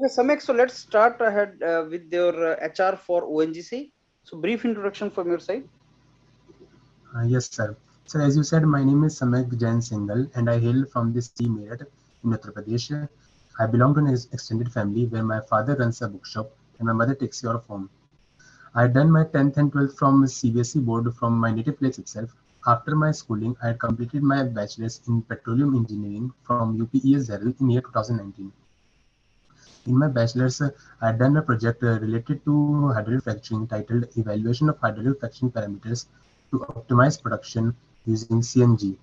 Okay, Samek, so let's start ahead with your HR for ONGC. So brief introduction from your side. Yes, sir. So, as you said, my name is Samek Jain Singhal, and I hail from the city Meerut in Uttar Pradesh. I belong to an extended family where my father runs a bookshop and my mother takes care of home. I had done my 10th and 12th from CBSE board from my native place itself. After my schooling, I had completed my bachelor's in petroleum engineering from UPES Zehran in year 2019. In my bachelor's, I had done a project related to hydraulic fracturing titled Evaluation of Hydraulic Fracturing Parameters to Optimize Production using CNG.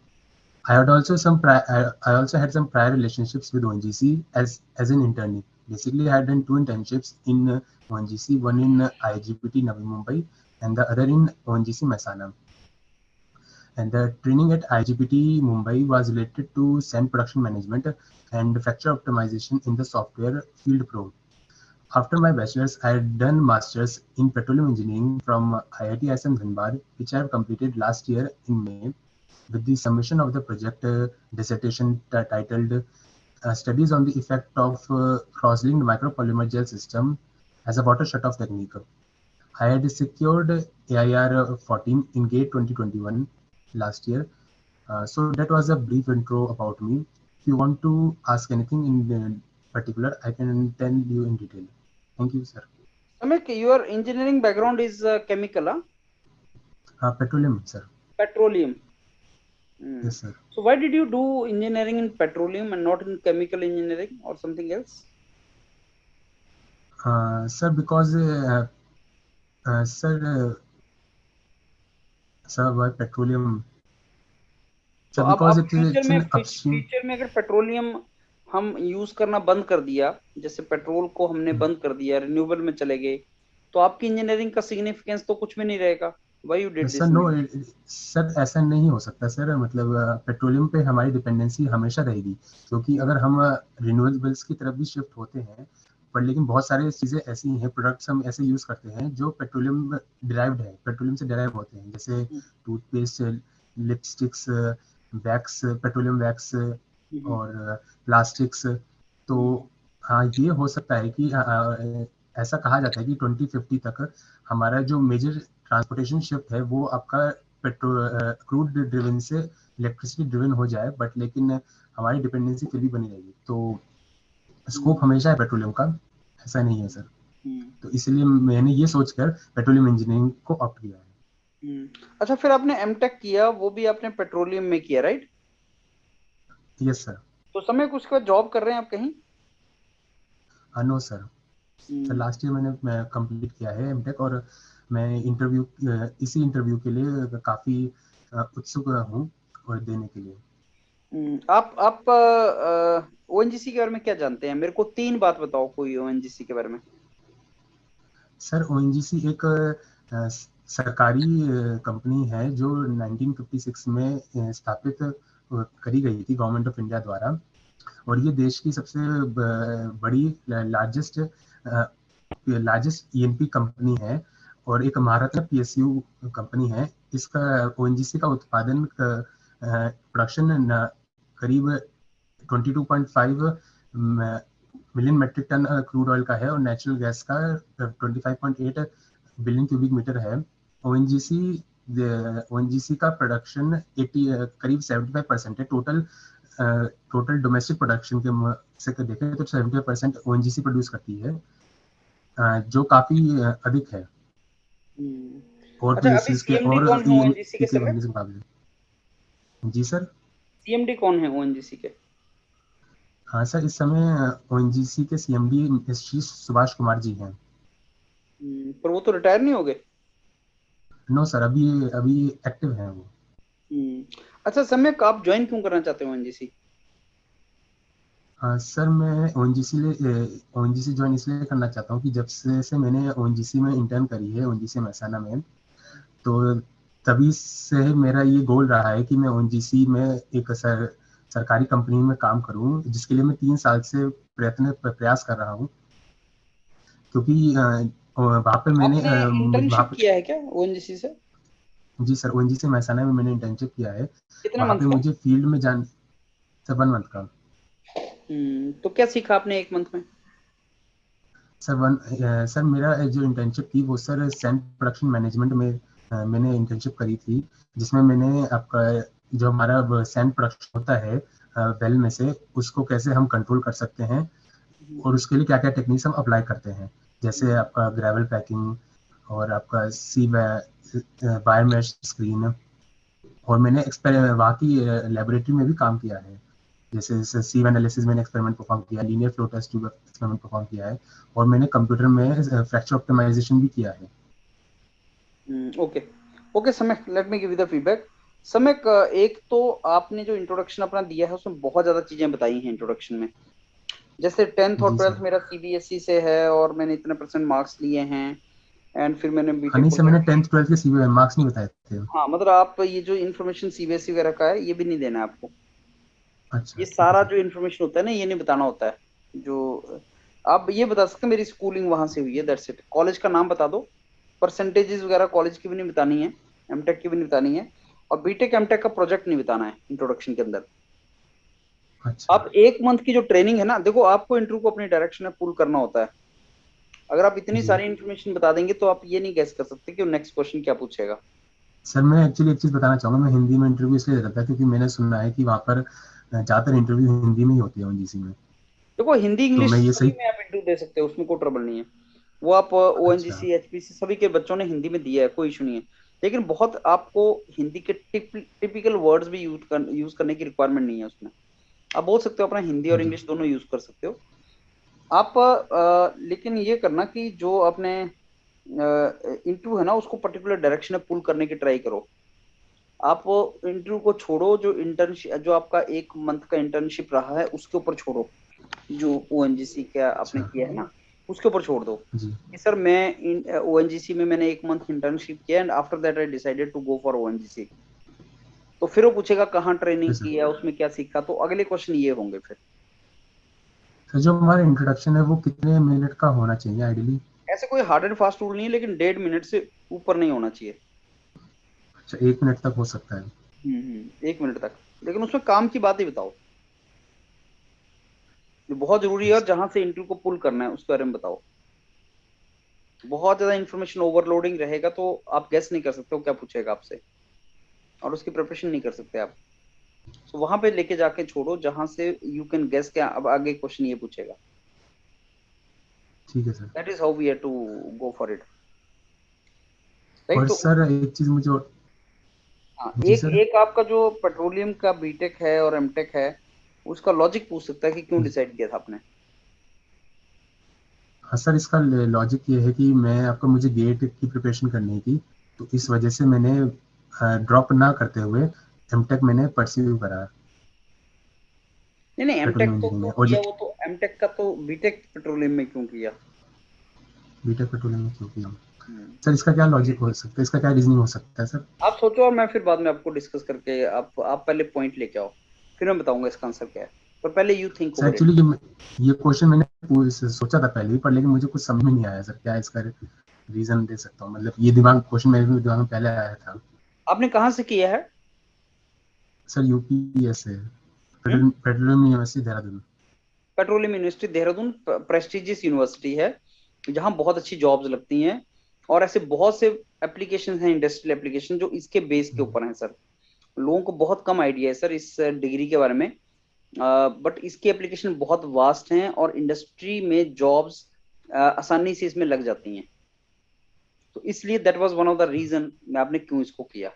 I also had some prior relationships with ONGC as an internee. Basically, I had done two internships in ONGC, one in IGPT Navi Mumbai and the other in ONGC Mehsana. And the training at IGPT Mumbai was related to sand production management and fracture optimization in the software Field Pro. After my bachelor's, I had done master's in petroleum engineering from IIT ISM Dhanbad, which I have completed last year in May, with the submission of the project dissertation titled Studies on the Effect of Cross-Linked Micropolymer Gel System as a Water Shutoff Technique. I had secured AIR 14 in GATE 2021 last year. So that was a brief intro about me. If you want to ask anything in particular, I can tell you in detail. Thank you, sir. Samek, your engineering background is chemical, huh? Petroleum, sir. Petroleum. Yes, sir. So why did you do engineering in petroleum and not in chemical engineering or something else? Sir, because sir, why petroleum? तो Sir, अब because future it's में an upstream. Future में अगर petroleum हम use करना बंद कर दिया, जैसे पेट्रोल को हमने बंद कर दिया, रिन्यूएबल में चले गए, तो आपकी इंजीनियरिंग का सिग्निफिकेंस तो कुछ भी नहीं रहेगा. Why you did sir this? No sir, ऐसा नहीं हो सकता सर. मतलब पेट्रोलियम पे हमारी डिपेंडेंसी हमेशा रहेगी, क्योंकि अगर हम रिन्यूएबल्स की तरफ भी शिफ्ट होते हैं, पर लेकिन बहुत सारी चीज़ें ऐसी हैं, प्रोडक्ट्स हम ऐसे यूज़ करते हैं जो पेट्रोलियम डिराइव्ड है, पेट्रोलियम से डिराइव होते हैं, जैसे toothpaste, lipsticks, wax, petroleum wax और प्लास्टिक्स. तो हाँ, ये हो सकता है कि ऐसा कहा जाता है कि 2050 तक हमारा जो मेजर ट्रांसपोर्टेशन शिफ्ट है वो आपका पेट्रोल क्रूड ड्रिवन से इलेक्ट्रिसिटी ड्रिवन हो जाए, बट लेकिन हमारी डिपेंडेंसी फिर भी बनी रहेगी. तो स्कोप हमेशा है पेट्रोलियम का, ऐसा नहीं है सर. तो इसलिए मैंने ये सोचकर पेट्रोलियम इंजीनियरिंग को ऑप्ट किया है. अच्छा, फिर आपने एमटेक किया, वो भी आपने पेट्रोलियम में किया, राइट? Yes sir. तो समय कुछ का जॉब कर रहे हैं आप कहीं? No sir. Sir last year मैंने कंप्लीट किया है एमटेक, और मैं इसी इंटरव्यू के लिए काफ़ी उत्सुक हूँ और देने के लिए. आप ओएनजीसी के बारे में क्या जानते हैं? मेरे को 3 बात बताओ कोई ओएनजीसी के बारे में. सर, ओएनजीसी एक सरकारी कंपनी है जो 1956 में स्थापित करी गई थी गवर्नमेंट ऑफ इंडिया द्वारा, और ये देश की सबसे बड़ी लार्जेस्ट ईएनपी कंपनी है, और एक महारत्न पीएसयू कंपनी है. इसका ओएनजीसी का उत्पादन प्रोडक्शन करीब 22.5 million metric ton crude oil का है, और नेचुरल गैस का 25.8 बिलियन क्यूबिक मीटर है. ओएनजीसी का प्रोडक्शन करीब 75% है. टोटल डोमेस्टिक प्रोडक्शन के से देखें तो 75% ओएनजीसी प्रोड्यूस करती है, जो काफी अधिक है और अच्छा, अभी पीएसयूज के सीएमडी और कौन है ओएनजीसी के समय? कंपनी के मुकाबले. जी सर. सीएमडी कौन है ओएनजीसी के? हाँ सर, इस समय ओएनजीसी के सीएमडी श्री सुभाष कुमार जी हैं. पर वो तो रिटायर नहीं हो गए? नो सर, अभी एक्टिव हैं वो. अच्छा, समय आप ज्वाइन क्यों करना चाहते हो ओएनजीसी? सर, मैं ओएनजीसी ज्वाइन इसलिए करना चाहता हूँ कि जब से मैंने ओएनजीसी में इंटर्न करी है, ओएनजीसी महसाना में, तो तभी से मेरा ये गोल रहा है कि मैं ओएनजीसी में एक सरकारी कंपनी में काम करूं, जिसके लिए मैं 3 साल से प्रयास कर रहा हूं, क्योंकि वहाँ पे मैंने आपने इंटर्नशिप किया है क्या ओएनजीसी से? जी सर, ओएनजीसी महसाना में मैंने इंटर्नशिप किया है. कितना वहाँ मंथ पे का? मुझे फील्ड में 1 मंथ का. तो क्या सीखा आपने 1 मंथ में? सर मेरा जो इंटर्नशिप थी वो सर सैंड प्रोडक्शन मैनेजमेंट में मैंने इंटर्नशिप करी थी, जिसमें मैंने आपका जो हमारा सैंड प्रोडक्शन होता है वेल में से, उसको कैसे हम कंट्रोल कर सकते हैं और उसके लिए क्या क्या टेक्निक्स हम अप्लाई करते हैं, जैसे आपका ग्रेवल पैकिंग और आपका सी बायोमेश स्क्रीन। और मैंने वहाँ की लेबोरेटरी में भी काम किया है, जैसे सीव एनालिसिस मैंने एक्सपेरिमेंट परफॉर्म किया, linear flow test tube experiment perform किया है, और मैंने कंप्यूटर में फ्रैक्चर ऑप्टिमाइजेशन भी किया है। ओके ओके समय, let me give you the feedback. समय एक तो आपने जो इंट्रोडक्शन अपना दिया है उसमें बहुत ज्यादा चीजें बताई हैं इंट्रोडक्शन में। जैसे 10th और जी 12th सर। मेरा सीबीएसई से है और मैंने इतने परसेंट मार्क्स लिए हैं, एंड फिर मैंने हाँ बीटेक नहीं सर, मैंने प्रोजेक्ट। 10th 12th के सीबीए मार्क्स नहीं बताए थे। हाँ मतलब आप ये जो इन्फॉर्मेशन सीबीएसई वगैरह का है ये भी नहीं देना है आपको। अच्छा ये ठीक है सारा सर। जो इन्फॉर्मेशन होता है ना ये नहीं बताना होता है। जो आप ये बता सकते हैं मेरी स्कूलिंग वहां से हुई है, दैट्स इट। कॉलेज का नाम बता दो, परसेंटेजेस वगैरह कॉलेज की भी नहीं बतानी है, एमटेक की भी नहीं बतानी है, और बीटेक एमटेक का प्रोजेक्ट नहीं बताना है इंट्रोडक्शन के अंदर। अच्छा आप एक मंथ की जो ट्रेनिंग है ना, देखो आपको इंटरव्यू को अपनी डायरेक्शन में पुल करना होता है। अगर आप इतनी जी सारी इन्फॉर्मेशन बता देंगे तो आप ये नहीं गेस कर सकते कि नेक्स्ट क्वेश्चन क्या पूछेगा। सर, मैं एक्चुअली एक चीज़ बताना चाहूँगा, मैं हिंदी में इंटरव्यू इसलिए देता था क्योंकि मैंने सुना है कि वहाँ पर ज़्यादातर इंटरव्यू हिंदी में ही होती है ओएनजीसी में। देखो हिंदी तो इंग्लिश मैं ये सभी सही। में आप इंटरव्यू दे सकते हो, उसमें कोई ट्रबल नहीं है। वो आप अच्छा ओएनजीसी एचपीसी सभी के बच्चों ने हिंदी में दिया है, कोई इशू नहीं है। लेकिन बहुत आपको हिंदी के टिपिकल वर्ड्स भी यूज करने की रिक्वायरमेंट नहीं है उसमें। आप बोल सकते हो अपना हिंदी और जी इंग्लिश दोनों यूज कर सकते हो आप। लेकिन ये करना कि जो आपने इंटरव्यू है ना उसको पर्टिकुलर डायरेक्शन में पुल करने की ट्राई करो। आप इंटरव्यू को छोड़ो, जो इंटर्नशिप जो आपका एक मंथ का इंटर्नशिप रहा है उसके ऊपर छोड़ो। जो ओएनजीसी का आपने अच्छा। किया है ना उसके ऊपर छोड़ दो जी कि सर मैं ओएनजीसी में मैंने एक मंथ इंटर्नशिप किया and after that I decided to go for ONGC. तो फिर वो पूछेगा कहाँ ट्रेनिंग सर। की है, उसमें क्या सीखा, तो अगले क्वेश्चन ये होंगे फिर। सर जो हमारा इंट्रोडक्शन है वो कितने मिनट का होना चाहिए आइडियली? ऐसे कोई हार्ड एंड फास्ट रूल नहीं है, लेकिन 1.5 मिनट से ऊपर नहीं होना चाहिए। अच्छा, 1 मिनट तक हो सकता है। 1 मिनट तक, लेकिन उसमें काम की बात ही बताओ जो बहुत जरूरी है, और अच्छा जहां से इंटरव्यू को पुल करना है उसके बारे में बताओ। बहुत ज्यादा इन्फॉर्मेशन ओवरलोडिंग रहेगा तो आप गेस नहीं कर सकते हो क्या पूछेगा आपसे, और उसकी प्रिपरेशन नहीं कर सकते आप। तो वहां पे लेके जाके छोड़ो जहां से यू कैन गेस क्या अब आगे क्वेश्चन ये पूछेगा। ठीक है sir. That is how we have to go for it, right. और तो सर एक चीज़ मुझे हाँ, जी एक सर। एक आपका जो पेट्रोलियम का बीटेक है और एमटेक है उसका लॉजिक पूछ सकता है कि क्यों डिसाइड किया था आपने। हाँ सर, इसका लॉजिक ये है कि मैं आपका मुझे गेट की प्रिपरेशन करनी थी, तो इस वजह से मैंने ड्रॉप ना करते हुए एमटेक मैंने परस्यू करा नहीं नहीं, पेट्रोलियम एमटेक तो इंजीनियरिंग क्यों में। और किया, वो तो एमटेक का तो बीटेक पेट्रोलियम में क्यों किया। बीटेक पेट्रोलियम में क्यों किया? हम्म, सर इसका क्या लॉजिक हो सकता है, इसका क्या रीजनिंग हो सकता है सर? आप सोचो और मैं फिर बाद में आपको डिस्कस करके आप पहले पॉइंट लेके आओ, फिर मैं बताऊंगा इसका आंसर क्या है। पर पहले you think sir over it. Actually ये क्वेश्चन मैंने सोचा था पहले भी, पर लेकिन मुझे कुछ समझ में नहीं आया सर, क्या इसका रीजन दे सकता हूँ, मतलब ये दिमाग क्वेश्चन मेरे दिमाग में पहले आया था। आपने कहाँ से किया है। सर यूपीएस से, hmm? Petroleum university Dehradun. Petroleum university Dehradun prestigious university है जहाँ बहुत अच्छी जॉब्स लगती हैं, और ऐसे बहुत से एप्लीकेशन हैं, इंडस्ट्रियल एप्लीकेशन जो इसके बेस के ऊपर हैं सर। लोगों को बहुत कम आइडिया है सर इस डिग्री के बारे में, बट इसकी एप्लीकेशन बहुत वास्ट हैं और इंडस्ट्री में जॉब्स आसानी से इसमें लग जाती हैं। तो इसलिए that was one of the reason मैं आपने क्यों इसको किया।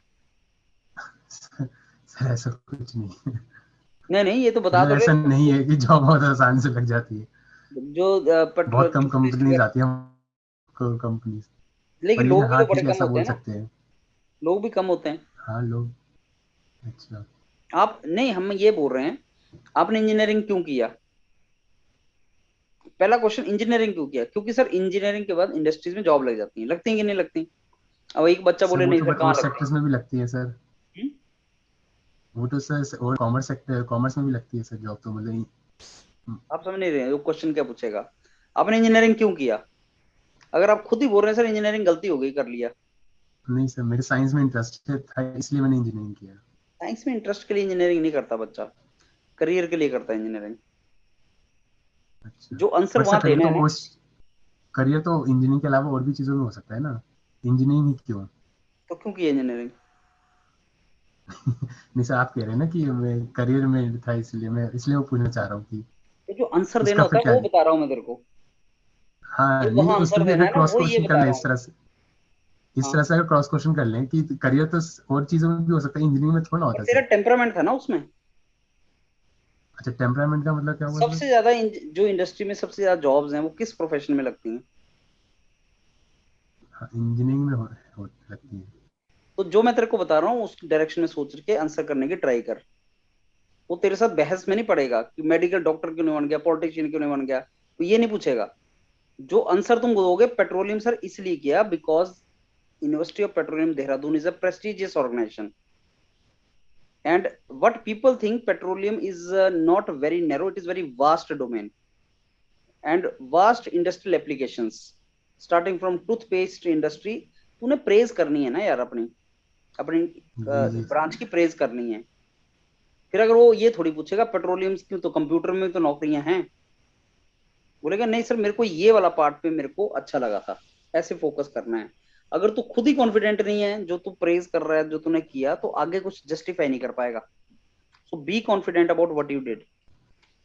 सर ऐसा कुछ नहीं है। नहीं नहीं, ये तो बता मतलब तो रहे ऐसा थे नहीं है कि जॉब बहुत आसानी से लग जाती है। जो पेट्रोल बहुत कम टूरिस्ट कंपनीज वगैरह, आती हैं कंपनीज। पर लेकिन लेकिन लोग भी हाँ, तो बड़े कुछ कम ऐसा होते बोल हैं ना, सकते हैं। लोग भी कम होते हैं। हाँ लोग। अच्छा। आप नहीं, हम ये बोल रहे हैं आपने इंजीनियरिंग क्यों किया। पहला क्वेश्चन, इंजीनियरिंग क्यों किया, क्योंकि सर इंजीनियरिंग के बाद इंडस्ट्रीज में जॉब लग जाती है, लगती है कि नहीं लगती। अब एक बच्चा सर बोले वो नहीं तो सर बट कहाँ और लगती सेक्टर्स में भी लगती है सर। है। वो तो सर और कॉमर्स सेक्टर, कॉमर्स में भी लगती है सर जॉब तो, मतलब आप समझ नहीं रहे हैं वो क्वेश्चन क्या पूछेगा। आपने इंजीनियरिंग क्यों किया, अगर आप खुद ही बोल रहे हैं सर इंजीनियरिंग गलती हो गई कर लिया। नहीं सर, मेरे साइंस में इंटरेस्ट था इसलिए मैंने इंजीनियरिंग किया। साइंस में इंटरेस्ट के लिए इंजीनियरिंग नहीं करता बच्चा, करियर के लिए करता है इंजीनियरिंग। अच्छा। जो आंसर बट सर वहां कभी देना तो है ना, वो करियर तो इंजीनियरिंग के अलावा और भी चीजों में हो सकता है ना, इंजीनियरिंग ही क्यों? तो क्यों की इंजीनियरिंग? नहीं सर, आप कह रहे हैं ना कि मैं करियर में था, इसलिए वो पूछना चाह रहा हूँ कि तो जो आंसर देना उसका होता फिर है क्या। वो बता रहा हूँ मैं तेरे को। हाँ जो नहीं, वहां उस पर आंसर भी देना अगर है ना क्रॉस वो ये क्वेश्चन बता करना है रहा इस हूँ। तरह से, इस हाँ, तरह से अगर क्रॉस क्वेश्चन कर लें कि करियर तो और चीजों में भी हो सकता है, इंजीनियरिंग में थोड़ा ना पर होता तेरा सर। टेम्परामेंट था ना उसमें। अच्छा, टेम्परामेंट का मतलब क्या हुआ इसमें? सबसे ज्यादा जो इंडस्ट्री में सबसे ज्यादा जॉब्स हैं वो किस प्रोफेशन में लगती हैं? हाँ, इंजीनियरिंग में लगती है। तो जो मैं तेरे को बता रहा हूँ उस डायरेक्शन में सोच के आंसर करने की ट्राई कर। वो तेरे साथ बहस में नहीं पड़ेगा कि मेडिकल डॉक्टर क्यों नहीं बन गया, पॉलिटिशियन क्यों नहीं बन गया, वो ये नहीं पूछेगा। जो आंसर तुम दोगे, पेट्रोलियम सर इसलिए किया because university of petroleum Dehradun is a prestigious organisation, and what people think petroleum is not very narrow, it is very vast domain and vast industrial applications starting from toothpaste industry. तूने praise करनी है ना यार, अपनी अपनी जी जी। Branch की praise करनी है। फिर अगर वो ये थोड़ी पूछेगा पेट्रोलियम क्यों, तो कंप्यूटर में तो नौकरियां हैं, बोलेगा नहीं सर मेरे को ये वाला पार्ट पे मेरे को अच्छा लगा था। ऐसे फोकस करना है। अगर तू खुद ही कॉन्फिडेंट नहीं है जो तू प्रेज कर रहा है जो तूने किया, तो आगे कुछ जस्टिफाई नहीं कर पाएगा। So be confident about what you did.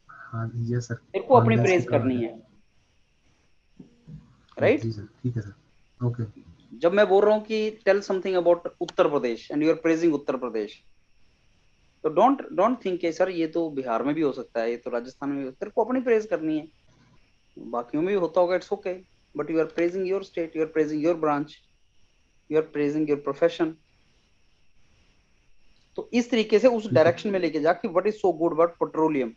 हाँ ये सर, मेरे को अपनी कॉन्फिडेंस की प्रेज कमी करनी है। है, राइट? जी सर, ठीक है सर, ओके। जब मैं बोल रहा हूँ कि tell something about Uttar Pradesh and you are praising Uttar Pradesh, तो डोंट डोंट थिंक सर ये तो बिहार में भी हो सकता है, ये तो राजस्थान में भी तेरे को अपनी प्रेज करनी है। बाकियों में भी होता होगा, it's okay, but you are praising your state, you are praising your branch, you are praising your profession. तो इस तरीके से उस ठीक है। डायरेक्शन में लेके जा कि what is so good about petroleum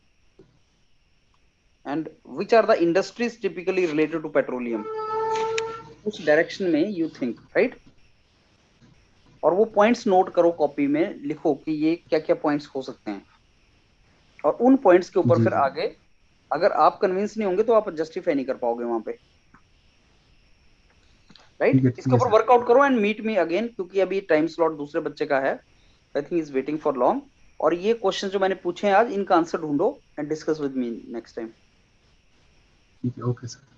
and which are the industries typically related to petroleum. उस डायरेक्शन में यू थिंक, राइट? और वो पॉइंट्स नोट करो, कॉपी में लिखो कि ये क्या क्या पॉइंट्स हो सकते हैं, और उन पॉइंट्स के ऊपर जी फिर जी। आगे अगर आप कन्विंस नहीं होंगे तो आप जस्टिफाई नहीं कर पाओगे वहां पे, राइट? ठीक इसके है ऊपर सर। वर्कआउट करो एंड मीट मी अगेन, क्योंकि अभी टाइम स्लॉट दूसरे बच्चे का है, I think is waiting for long. और ये क्वेश्चन जो मैंने पूछे हैं आज, इनका आंसर ढूंढो and discuss with me next time. ठीक है, ओके सर।